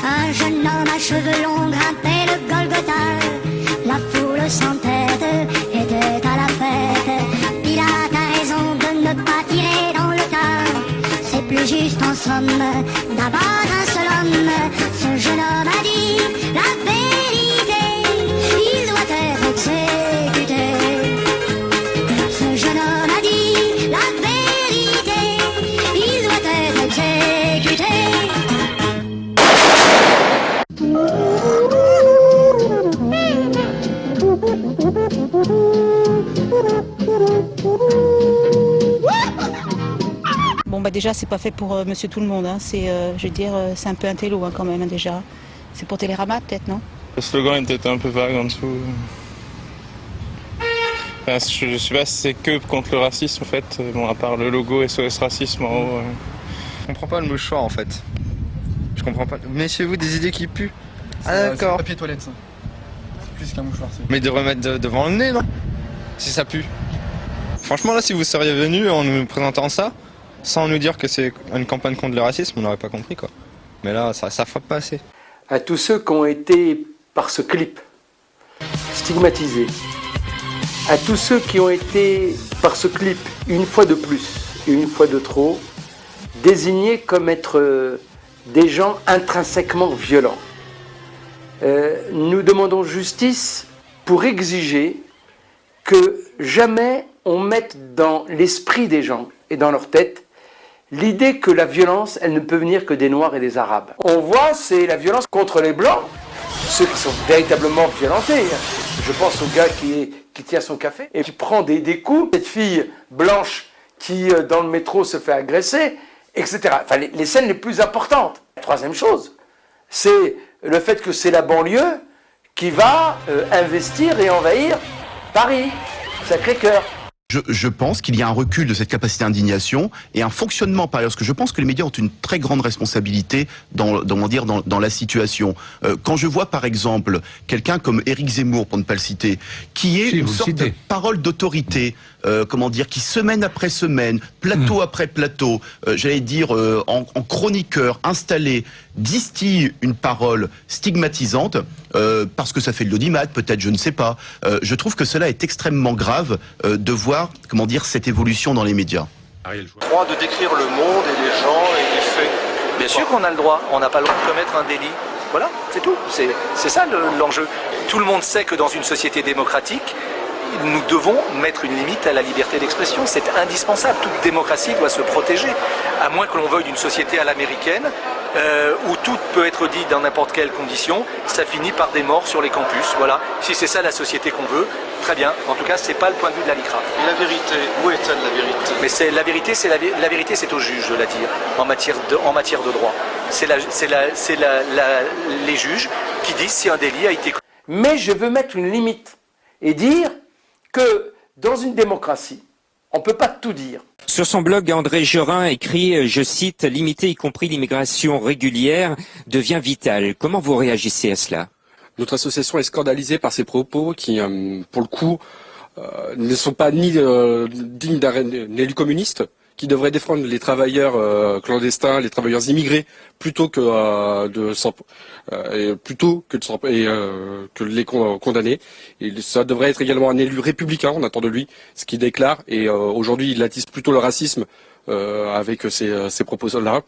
Un jeune homme à cheveux longs grimpait le Golgotha. La foule sans tête était à la fête. Pilate a raison de ne pas tirer dans le tas. C'est plus juste en somme d'abattre un seul homme. Ce jeune homme a dit la vérité. Il doit être exécuté. Ce jeune homme a dit la vérité. Il doit être exécuté. Bon bah déjà c'est pas fait pour Monsieur Tout le Monde, hein. C'est, je veux dire, c'est un peu un télo hein, quand même hein, déjà. C'est pour Télérama peut-être, non? Le slogan était un peu vague en dessous. Enfin, je sais pas si c'est que contre le racisme en fait, bon à part le logo SOS Racisme en haut. Je comprends pas le mouchoir en fait. Je comprends pas. Mettez-vous des idées qui puent. Ah d'accord. C'est papier toilette ça. C'est plus qu'un mouchoir. Mais de remettre devant le nez non? Si ça pue. Franchement là si vous seriez venu en nous présentant ça, sans nous dire que c'est une campagne contre le racisme, on n'aurait pas compris quoi. Mais là ça frappe pas assez. À tous ceux qui ont été par ce clip stigmatisés, à tous ceux qui ont été par ce clip une fois de plus et une fois de trop désignés comme être des gens intrinsèquement violents. Nous demandons justice pour exiger que jamais on mette dans l'esprit des gens et dans leur tête l'idée que la violence, elle ne peut venir que des Noirs et des Arabes. On voit, c'est la violence contre les Blancs, ceux qui sont véritablement violentés. Je pense au gars qui tient son café et qui prend des coups. Cette fille blanche qui, dans le métro, se fait agresser, etc. Enfin, les scènes les plus importantes. La troisième chose, c'est le fait que c'est la banlieue qui va investir et envahir Paris, Sacré-Cœur. Je pense qu'il y a un recul de cette capacité d'indignation et un fonctionnement par ailleurs, parce que je pense que les médias ont une très grande responsabilité dans la situation. Quand je vois par exemple quelqu'un comme Éric Zemmour, pour ne pas le citer, qui est une sorte de parole d'autorité, qui semaine après semaine, plateau après plateau, j'allais dire en chroniqueur installé, distille une parole stigmatisante, parce que ça fait de l'audimat, peut-être, je ne sais pas. Je trouve que cela est extrêmement grave de voir, cette évolution dans les médias. Droit de décrire le monde et les gens et les faits. Bien sûr qu'on a le droit, on n'a pas le droit de commettre un délit. Voilà, c'est tout. C'est ça l'enjeu. Tout le monde sait que dans une société démocratique, nous devons mettre une limite à la liberté d'expression. C'est indispensable. Toute démocratie doit se protéger. À moins que l'on veuille d'une société à l'américaine, où tout peut être dit dans n'importe quelle condition, ça finit par des morts sur les campus. Voilà. Si c'est ça la société qu'on veut, très bien. En tout cas, c'est pas le point de vue de la LICRA. Et la vérité, où est-elle la vérité? Mais la vérité, c'est au juge de la dire en matière de droit. C'est les juges qui disent si un délit a été commis. Mais je veux mettre une limite et dire que dans une démocratie, on ne peut pas tout dire. Sur son blog, André Gerin écrit, je cite, « Limiter, y compris l'immigration régulière, devient vital ». Comment vous réagissez à cela? Notre association est scandalisée par ces propos qui, pour le coup, ne sont pas ni dignes d'un élu communiste, qui devrait défendre les travailleurs clandestins, les travailleurs immigrés, plutôt que de les condamner. Et ça devrait être également un élu républicain, on attend de lui ce qu'il déclare. Et aujourd'hui, il attise plutôt le racisme avec ces propos-là.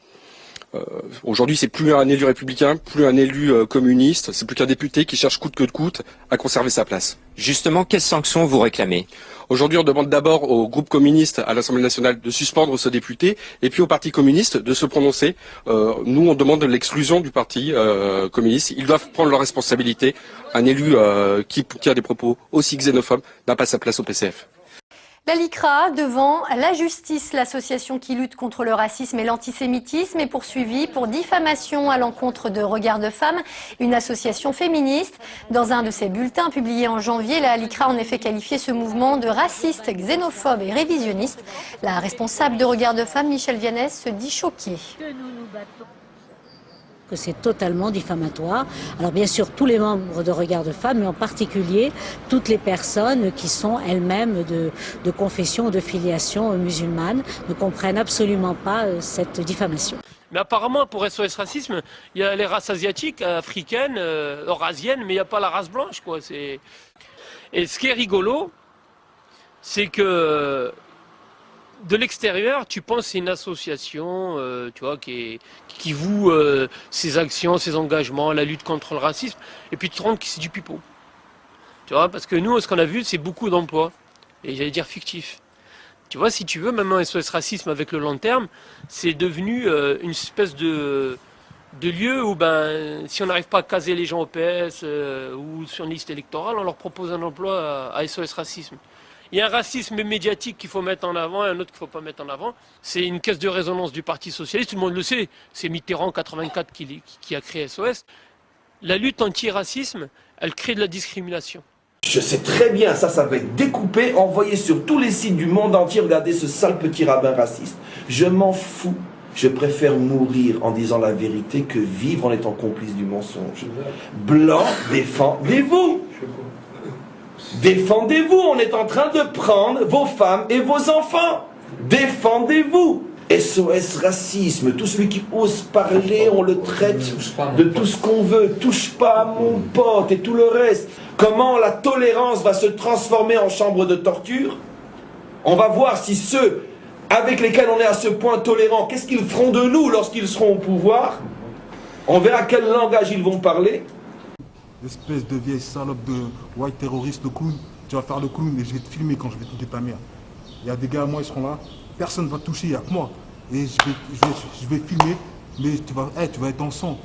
Aujourd'hui, c'est plus un élu républicain, plus un élu communiste, c'est plus qu'un député qui cherche coûte que coûte à conserver sa place. Justement, quelles sanctions vous réclamez? Aujourd'hui, on demande d'abord au groupe communiste à l'Assemblée nationale de suspendre ce député, et puis au Parti communiste de se prononcer. Nous, on demande l'exclusion du Parti communiste. Ils doivent prendre leurs responsabilités. Un élu qui a des propos aussi xénophobes n'a pas sa place au PCF. La LICRA devant la justice, l'association qui lutte contre le racisme et l'antisémitisme, est poursuivie pour diffamation à l'encontre de Regard de Femmes, une association féministe. Dans un de ses bulletins publiés en janvier, la LICRA a en effet qualifié ce mouvement de raciste, xénophobe et révisionniste. La responsable de Regard de Femmes, Michèle Vianès, se dit choquée. Que c'est totalement diffamatoire. Alors bien sûr tous les membres de Regard de Femmes, mais en particulier toutes les personnes qui sont elles-mêmes de confession ou de filiation musulmane ne comprennent absolument pas cette diffamation. Mais apparemment, pour SOS Racisme, il y a les races asiatiques, africaines, eurasiennes, mais il n'y a pas la race blanche, quoi. Et ce qui est rigolo, c'est que de l'extérieur, tu penses que c'est une association, tu vois, qui voue ses actions, ses engagements, la lutte contre le racisme, et puis tu te rends compte que c'est du pipeau. Tu vois, parce que nous, ce qu'on a vu, c'est beaucoup d'emplois, et j'allais dire fictifs. Tu vois, si tu veux, même un SOS Racisme avec le long terme, c'est devenu une espèce de lieu où, si on n'arrive pas à caser les gens au PS ou sur une liste électorale, on leur propose un emploi à SOS Racisme. Il y a un racisme médiatique qu'il faut mettre en avant et un autre qu'il ne faut pas mettre en avant. C'est une caisse de résonance du Parti Socialiste, tout le monde le sait. C'est Mitterrand, en 84, qui a créé SOS. La lutte anti-racisme, elle crée de la discrimination. Je sais très bien, ça va être découpé, envoyé sur tous les sites du monde entier. Regardez ce sale petit rabbin raciste. Je m'en fous. Je préfère mourir en disant la vérité que vivre en étant complice du mensonge. Blanc, défendez-vous. Défendez-vous. On est en train de prendre vos femmes et vos enfants. Défendez-vous. SOS Racisme, tout celui qui ose parler, on le traite de tout ce qu'on veut. Touche pas à mon pote et tout le reste. Comment la tolérance va se transformer en chambre de torture? On va voir si ceux avec lesquels on est à ce point tolérant, qu'est-ce qu'ils feront de nous lorsqu'ils seront au pouvoir? On verra quel langage ils vont parler. Espèce de vieille salope de white terroriste, de clown. Tu vas faire le clown et je vais te filmer quand je vais tuer ta mère. Il y a des gars, moi, ils seront là. Personne ne va te toucher, il n'y a que moi. Et je vais filmer, mais tu vas être en sang,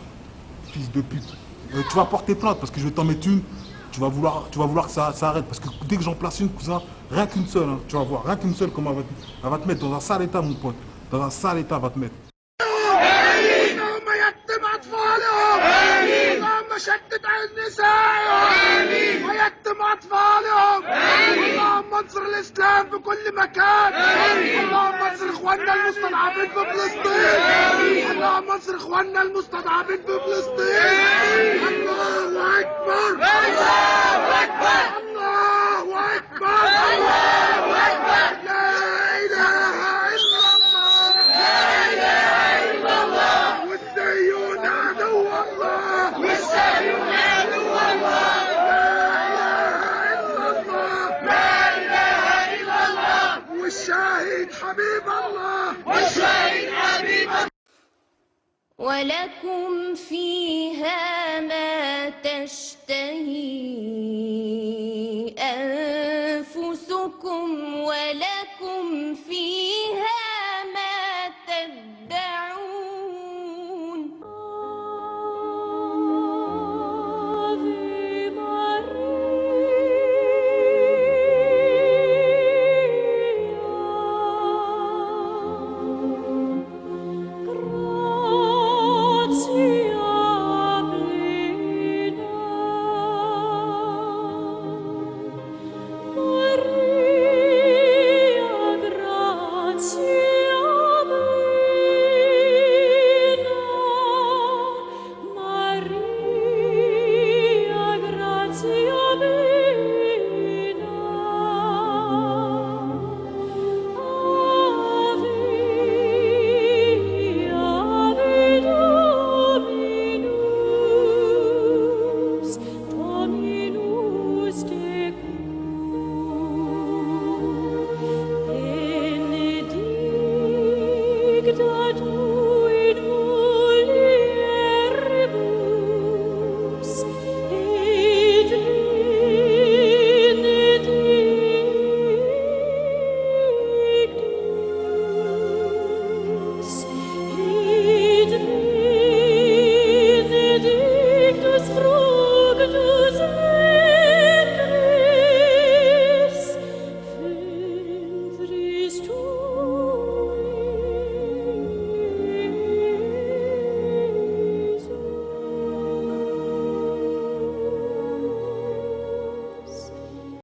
fils de pute. Tu vas porter plainte parce que je vais t'en mettre une. Tu vas vouloir que ça arrête. Parce que dès que j'en place une, cousin, rien qu'une seule, hein, tu vas voir, rien qu'une seule, comment elle va te mettre dans un sale état, mon pote. Dans un sale état, elle va te mettre. شتت على نسائهم ويتم اطفالهم اللهم انصر الاسلام في كل مكان اللهم انصر اخواننا المستضعفين في فلسطين اللهم انصر اخواننا المستضعفين في فلسطين الله اكبر الله اكبر الله اكبر الله اكبر لا اله الا الله لا اله الا الله والسيون عدو الله والسيون عدو الله والشاهد حبيب الله والشاهد حبيب الله ولكم في